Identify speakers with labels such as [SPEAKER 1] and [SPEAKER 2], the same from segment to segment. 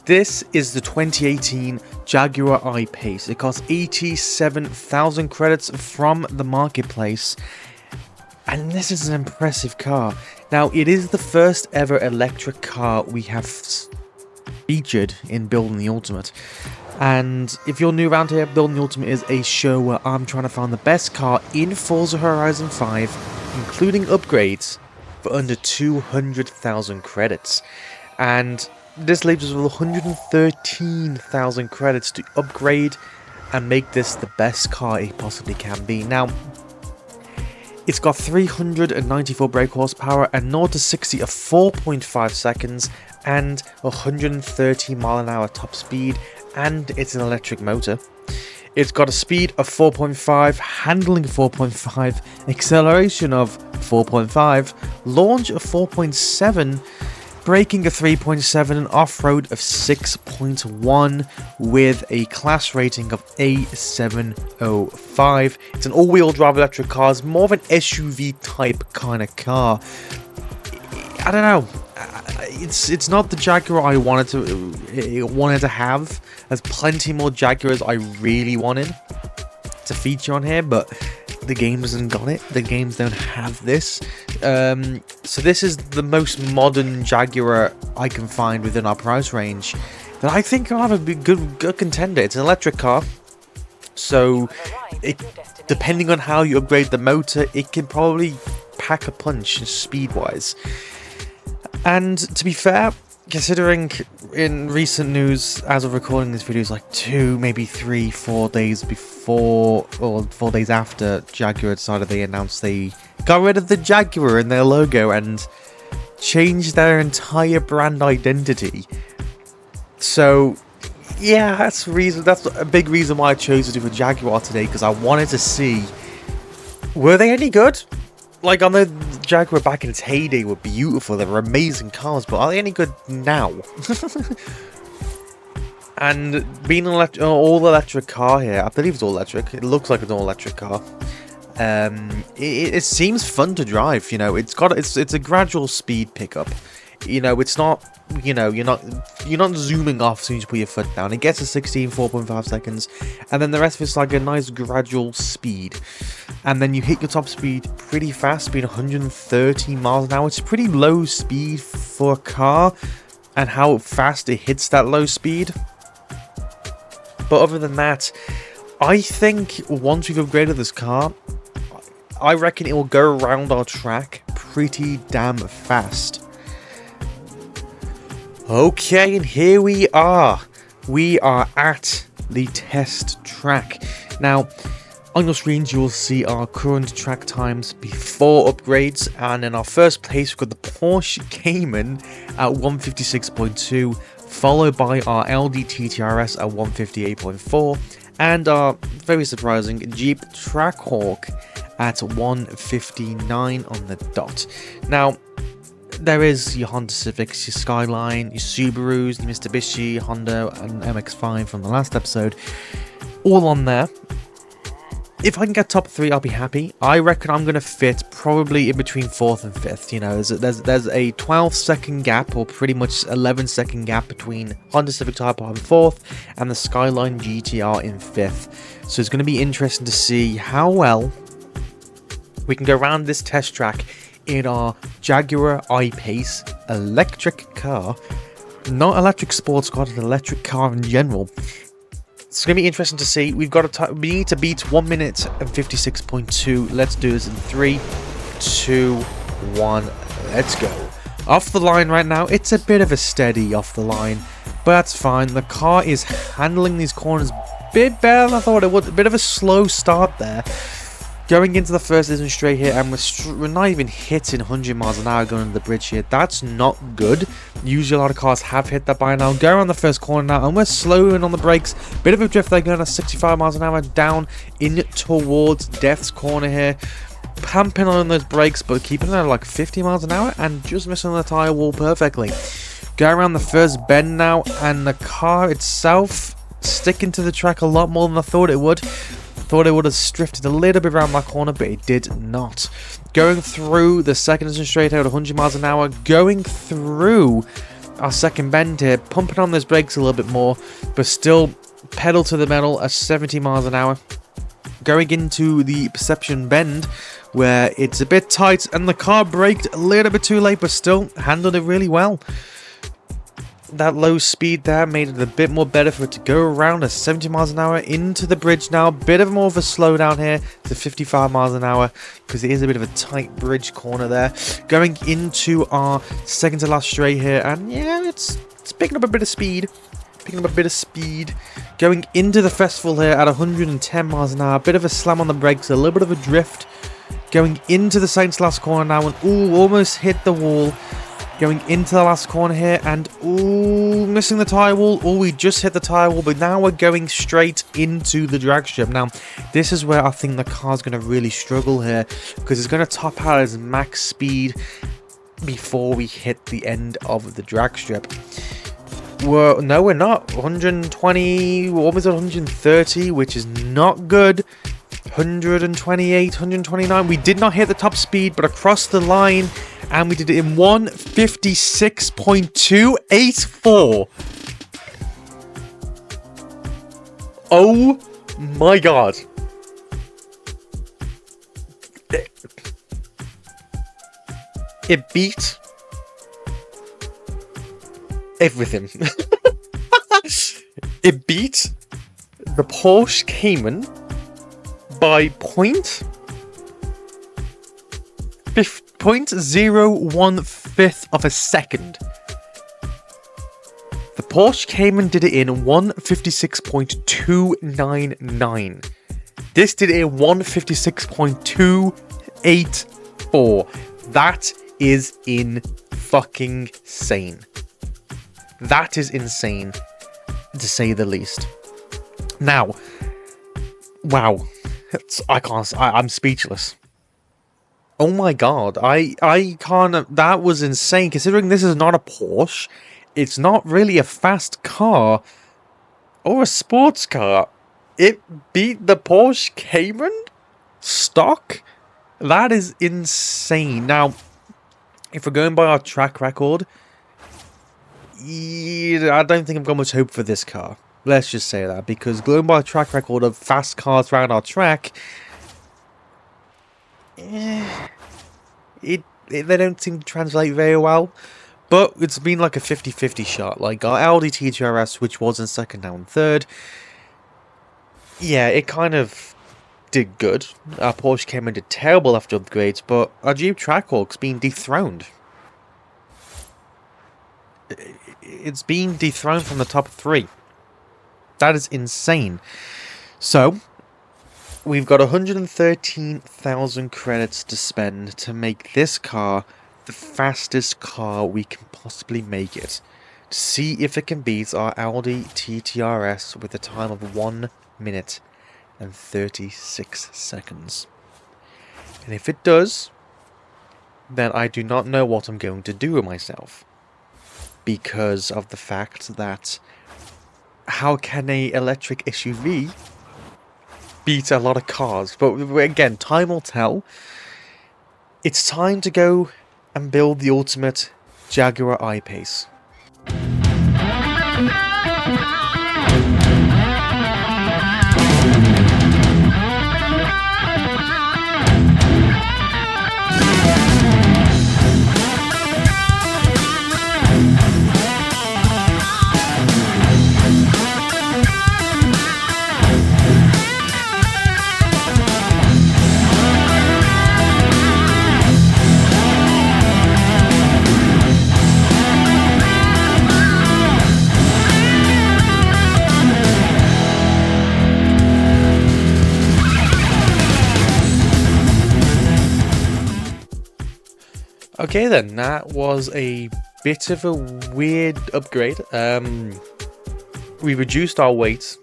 [SPEAKER 1] This is the 2018 Jaguar I-Pace. It costs 87,000 credits from the marketplace. And this is an impressive car. Now, it is the first ever electric car we have featured in Building the Ultimate. And if you're new around here, Building the Ultimate is a show where I'm trying to find the best car in Forza Horizon 5, including upgrades, for under 200,000 credits. And this leaves us with 113,000 credits to upgrade and make this the best car it possibly can be. Now, it's got 394 brake horsepower and 0 to 60 of 4.5 seconds and 130 mile an hour top speed, and it's an electric motor. It's got a speed of 4.5, handling 4.5, acceleration of 4.5, launch of 4.7, braking of 3.7, and off-road of 6.1 with a class rating of A705. It's an all-wheel drive electric car. It's more of an SUV type kind of car. I don't know. It's not the Jaguar I wanted to have. There's plenty more Jaguars I really wanted to feature on here, but the game hasn't got it. The games don't have this. So this is the most modern Jaguar I can find within our price range that I think will have a good contender. It's an electric car, so depending on how you upgrade the motor, it can probably pack a punch speed-wise. And to be fair, considering in recent news, as of recording this video, is like 2, maybe 3, 4 days before, or 4 days after Jaguar decided they announced they got rid of the Jaguar in their logo and changed their entire brand identity. So, yeah, that's a big reason why I chose to do a Jaguar today, because I wanted to see, were they any good? Like, I know the Jaguar back in its heyday were beautiful, they were amazing cars, but are they any good now? And being an all-electric car here, I believe it's all-electric, it looks like an all-electric car. It seems fun to drive, you know, it's a gradual speed pickup. You know, it's not, you know, you're not zooming off as soon as you put your foot down. It gets to 16, 4.5 seconds, and then the rest of it's like a nice gradual speed. And then you hit your top speed pretty fast, being 130 miles an hour. It's pretty low speed for a car, and how fast it hits that low speed. But other than that, I think once we've upgraded this car, I reckon it will go around our track pretty damn fast. Okay, and here we are. We are at the test track. Now, on your screens, you will see our current track times before upgrades. And in our first place, we've got the Porsche Cayman at 156.2, followed by our LDT TRS at 158.4, and our very surprising Jeep Trackhawk at 159 on the dot. Now, there is your Honda Civics, your Skyline, your Subarus, your Mitsubishi, Honda, and MX-5 from the last episode, all on there. If I can get top 3, I'll be happy. I reckon I'm going to fit probably in between 4th and 5th. You know, there's a 12-second gap, or pretty much 11-second gap between Honda Civic Type R in 4th and the Skyline GTR in 5th. So it's going to be interesting to see how well we can go around this test track in our Jaguar I-Pace electric car. Not electric sports car, an electric car in general. It's going to be interesting to see. We need to beat 1 minute and 56.2. Let's do this in 3, 2, 1. Let's go. Off the line right now. It's a bit of a steady off the line, but that's fine. The car is handling these corners a bit better than I thought it would. A bit of a slow start there. Going into the first isn't straight here, and we're not even hitting 100 miles an hour going into the bridge here. That's not good. Usually a lot of cars have hit that by now. Go around the first corner now, and we're slowing on the brakes. Bit of a drift there, going at 65 miles an hour down in towards Death's Corner here. Pumping on those brakes, but keeping it at like 50 miles an hour, and just missing the tyre wall perfectly. Go around the first bend now, and the car itself sticking to the track a lot more than I thought it would. Thought it would have drifted a little bit around that corner, but it did not. Going through the second straight out 100 miles an hour, going through our second bend here, pumping on those brakes a little bit more, but still pedal to the metal at 70 miles an hour. Going into the Perception Bend, where it's a bit tight and the car braked a little bit too late, but still handled it really well. That low speed there made it a bit more better for it to go around at 70 miles an hour into the bridge now. Bit of more of a slowdown here to 55 miles an hour because it is a bit of a tight bridge corner there. Going into our second to last straight here, and yeah, it's picking up a bit of speed. Going into the festival here at 110 miles an hour. Bit of a slam on the brakes, a little bit of a drift. Going into the second to last corner now, and ooh, almost hit the wall. Going into the last corner here, and ooh, missing the tyre wall. Oh, we just hit the tyre wall, but now we're going straight into the drag strip. Now, this is where I think the car's going to really struggle here, because it's going to top out its max speed before we hit the end of the drag strip. No, we're not. 120, we're almost at 130, which is not good. 128, 129. We did not hit the top speed, but across the line, and we did it in 156.284. Oh my god. It beat everything. It beat the Porsche Cayman by 0.015 of a second. The Porsche Cayman did it in 156.299. This did it in 156.284. That is insane. That is insane, to say the least. Now, wow. I'm speechless. Oh my god, I can't, that was insane, considering this is not a Porsche, it's not really a fast car, or a sports car. It beat the Porsche Cayman stock? That is insane. Now, if we're going by our track record, I don't think I've got much hope for this car. Let's just say that, because going by a track record of fast cars around our track, they don't seem to translate very well. But it's been like a 50-50 shot. Like our Audi TTRS, which was in second, now in third. Yeah, it kind of did good. Our Porsche came in did terrible after upgrades, but our Jeep Trackhawk's been dethroned. It's been dethroned from the top 3. That is insane. So, we've got 113,000 credits to spend to make this car the fastest car we can possibly make it. To see if it can beat our Audi TTRS with a time of 1 minute and 36 seconds. And if it does, then I do not know what I'm going to do with myself. Because of the fact that how can a electric SUV beat a lot of cars? But again, time will tell. It's time to go and build the ultimate Jaguar I-Pace. Okay then, that was a bit of a weird upgrade. We reduced our weight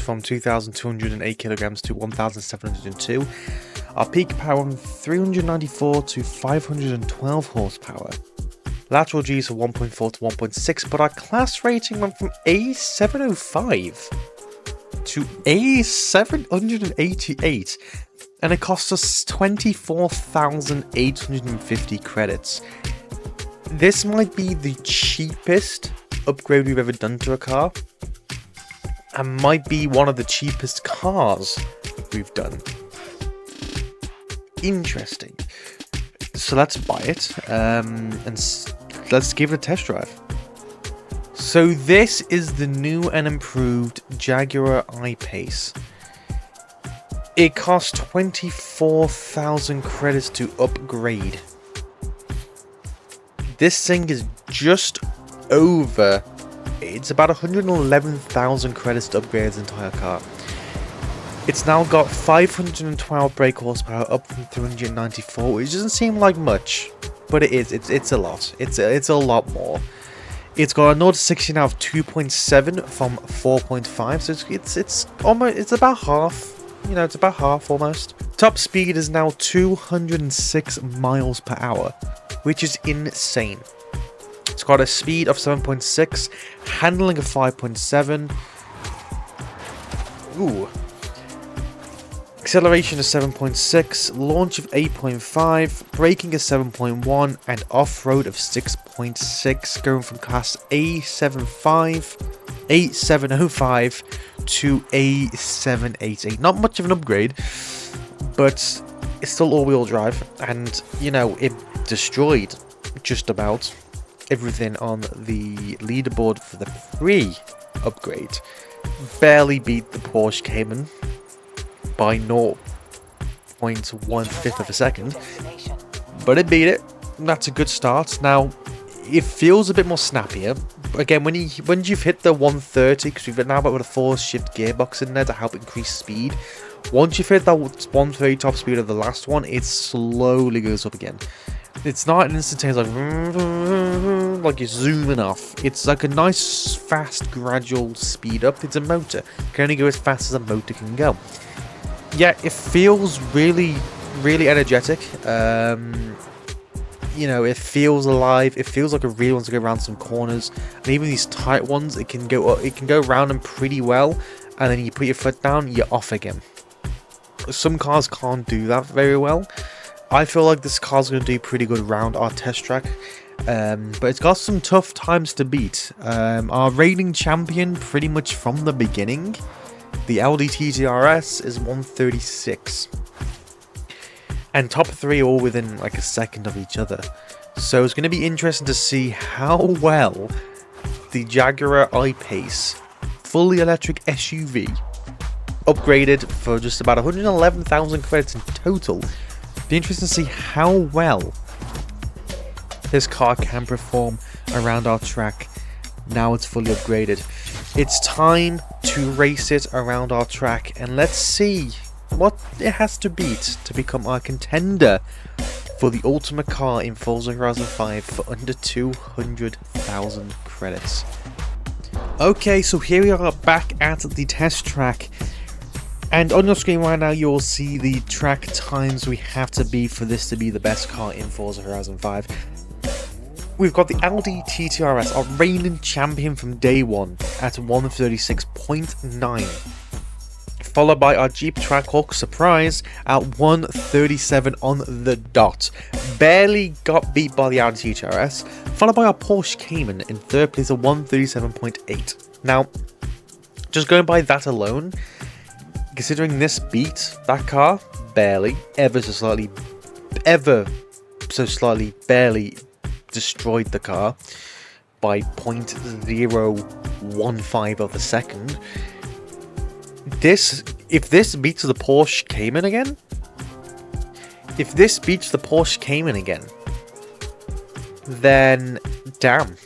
[SPEAKER 1] from 2,208 kilograms to 1,702. Our peak power from 394 to 512 horsepower. Lateral G's from 1.4 to 1.6, but our class rating went from A705 to A788. And it cost us 24,850 credits. This might be the cheapest upgrade we've ever done to a car, and might be one of the cheapest cars we've done. Interesting. So let's buy it, and let's give it a test drive. So this is the new and improved Jaguar I-Pace. It costs 24,000 credits to upgrade. This thing is just over, it's about 111,000 credits to upgrade its entire car. It's now got 512 brake horsepower, up from 394, which doesn't seem like much, but it is. It's a lot. It's a lot more. It's got a 0 to 60 now of 2.7 from 4.5, so it's about half. You know, it's about half almost. Top speed is now 206 miles per hour, which is insane. It's got a speed of 7.6, handling of 5.7. Ooh. Acceleration is 7.6, launch of 8.5, braking is 7.1, and off-road of 6.6, going from class A705 to A788. Not much of an upgrade, but it's still all-wheel drive, and, you know, it destroyed just about everything on the leaderboard for the free upgrade. Barely beat the Porsche Cayman by 0.15 of a second, but it beat it. That's a good start. Now it feels a bit more snappier. Again, when you've hit the 130, because we've now got a 4-shift gearbox in there to help increase speed. Once you've hit that 130 top speed of the last one, it slowly goes up again. It's not an instantaneous like you're zooming off. It's like a nice, fast, gradual speed up. It's a motor. It can only go as fast as a motor can go. Yeah, it feels really, really energetic. You know, it feels alive. It feels like it really wants to go around some corners. And even these tight ones, it can go around them pretty well. And then you put your foot down, you're off again. Some cars can't do that very well. I feel like this car's going to do pretty good around our test track. But it's got some tough times to beat. Our reigning champion, pretty much from the beginning, the Audi TTRS, is 136. And top 3 all within like a second of each other. So it's going to be interesting to see how well the Jaguar I-Pace, fully electric SUV, upgraded for just about 111,000 credits in total. Be interesting to see how well this car can perform around our track now it's fully upgraded. It's time to race it around our track, and let's see what it has to beat to become our contender for the ultimate car in Forza Horizon 5 for under 200,000 credits. Okay, so here we are back at the test track. And on your screen right now, you'll see the track times we have to beat for this to be the best car in Forza Horizon 5. We've got the Audi TTRS, our reigning champion from day one, at 136.9. Followed by our Jeep Trackhawk Surprise at 137 on the dot. Barely got beat by the Audi TTRS. Followed by our Porsche Cayman in third place at 137.8. Now, just going by that alone, considering this beat that car barely, ever so slightly, barely destroyed the car by 0.015 of a second. If this beats the Porsche Cayman again, then damn,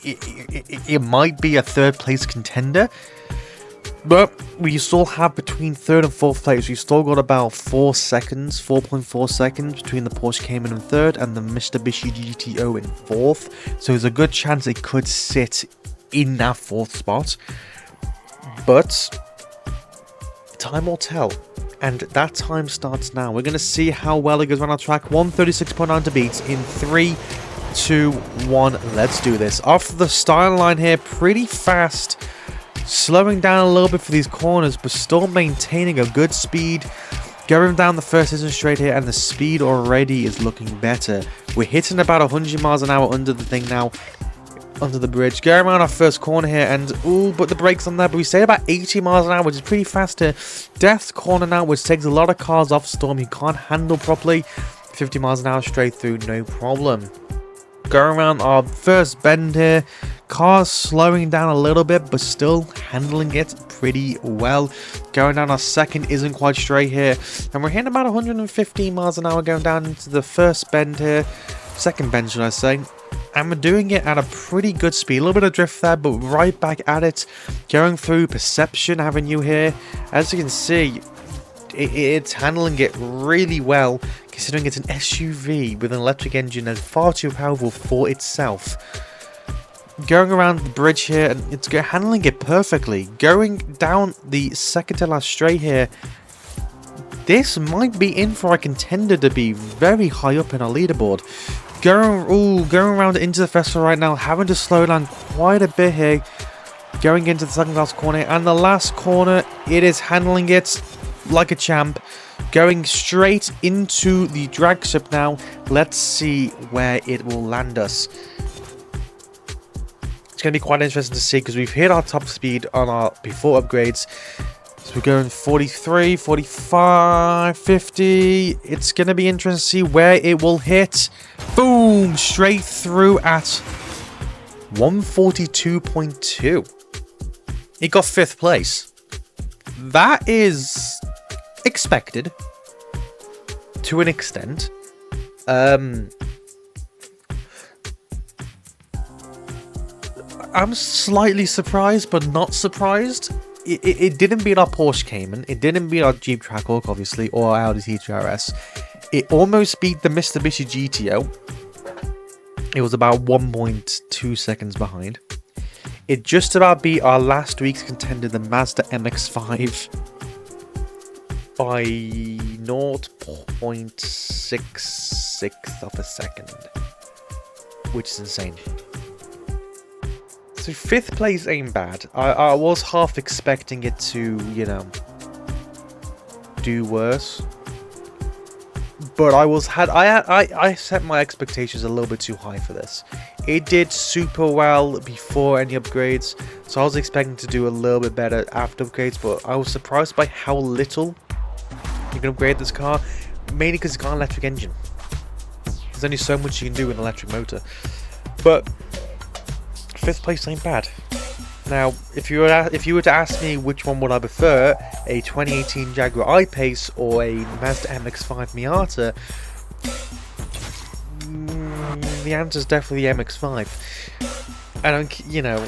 [SPEAKER 1] it might be a third place contender. But we still have between third and fourth place. We've still got about 4.4 seconds between the Porsche Cayman in third and the Mitsubishi GTO in fourth. So there's a good chance it could sit in that fourth spot. But time will tell. And that time starts now. We're going to see how well it goes around our track. 136.9 to beat in 3, 2, 1. Let's do this. Off the style line here, pretty fast. Slowing down a little bit for these corners, but still maintaining a good speed. Going down the first distance straight here, and the speed already is looking better. We're hitting about 100 miles an hour under the thing now, under the bridge. Going around our first corner here, and ooh, but the brakes on there, but we stay about 80 miles an hour, which is pretty fast here. Death's corner now, which takes a lot of cars off Storm. He can't handle properly. 50 miles an hour straight through, no problem. Going around our first bend here, cars slowing down a little bit, but still handling it pretty well. Going down our second isn't quite straight here, and we're hitting about 115 miles an hour going down into the first bend here, second bend should I say, and we're doing it at a pretty good speed. A little bit of drift there, but right back at it. Going through Perception Avenue here, as you can see, it's handling it really well, considering it's an SUV with an electric engine that's far too powerful for itself. Going around the bridge here, and it's handling it perfectly. Going down the second to last straight here, this might be in for a contender to be very high up in our leaderboard. Going around into the festival right now, having to slow down quite a bit here. Going into the second last corner, and the last corner, it is handling it like a champ. Going straight into the drag strip now. Let's see where it will land us. It's going to be quite interesting to see, because we've hit our top speed on our before upgrades. So we're going 43, 45, 50. It's going to be interesting to see where it will hit. Boom! Straight through at 142.2. It got 5th place. That is expected to an extent. I'm slightly surprised, but not surprised. It didn't beat our Porsche Cayman. It didn't beat our Jeep Trackhawk, obviously, or our Audi TTRS. It almost beat the Mitsubishi GTO. It was about 1.2 seconds behind. It just about beat our last week's contender, the Mazda MX-5, by 0.66 of a second, which is insane. So 5th place ain't bad. I was half expecting it to, you know, do worse. But I set my expectations a little bit too high for this. It did super well before any upgrades, so I was expecting to do a little bit better after upgrades, but I was surprised by how little you can upgrade this car, mainly because it's got an electric engine. There's only so much you can do with an electric motor. But 5th place ain't bad. Now, if you were to ask me which one would I prefer, a 2018 Jaguar I-Pace or a Mazda MX-5 Miata, the answer is definitely the MX-5. I don't, you know,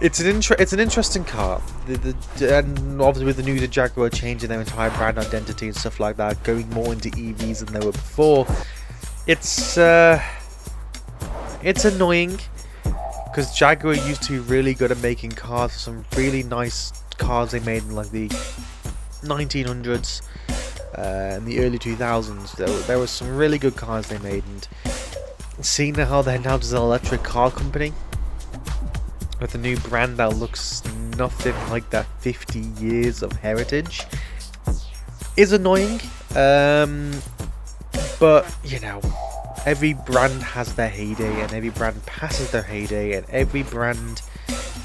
[SPEAKER 1] it's an interesting car. And obviously with the new Jaguar changing their entire brand identity and stuff like that, going more into EVs than they were before, it's annoying. Because Jaguar used to be really good at making cars, some really nice cars they made in like the 1900s and the early 2000s. There were some really good cars they made, and seeing how they're now just an electric car company with a new brand that looks nothing like that 50 years of heritage is annoying. But you know, every brand has their heyday, and every brand passes their heyday, and every brand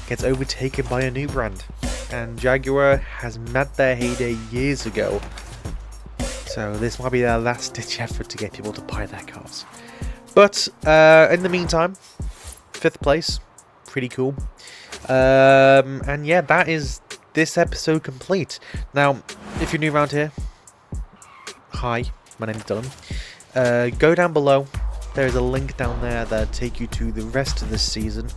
[SPEAKER 1] gets overtaken by a new brand. And Jaguar has met their heyday years ago, so this might be their last-ditch effort to get people to buy their cars. But in the meantime, 5th place, pretty cool. And yeah, that is this episode complete. Now, if you're new around here, hi, my name's Dylan. Go down below. There is a link down there that'll take you to the rest of this season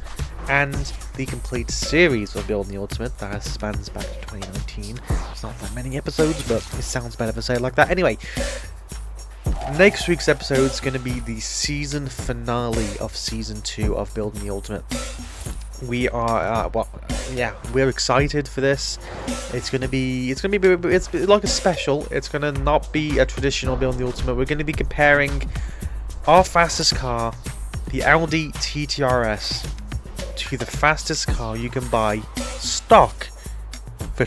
[SPEAKER 1] and the complete series of Building the Ultimate that spans back to 2019. It's not that many episodes, but it sounds better to say it like that. Anyway, next week's episode is going to be the season finale of Season 2 of Building the Ultimate. We are, we're excited for this. It's like a special. It's gonna not be a traditional Building the Ultimate. We're gonna be comparing our fastest car, the Audi TTRS, to the fastest car you can buy stock for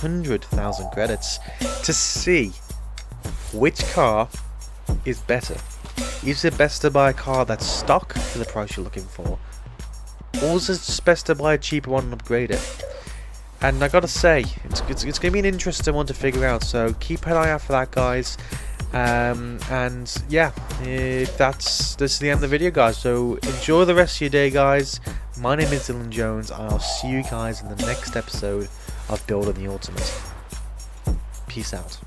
[SPEAKER 1] 100,000 credits to see which car is better. Is it best to buy a car that's stock for the price you're looking for, or is it just best to buy a cheaper one and upgrade it? And I gotta say, it's going to be an interesting one to figure out, so keep an eye out for that, guys. And yeah, this is the end of the video, guys, so enjoy the rest of your day, guys. My name is Dylan Jones, and I'll see you guys in the next episode of Building the Ultimate. Peace out.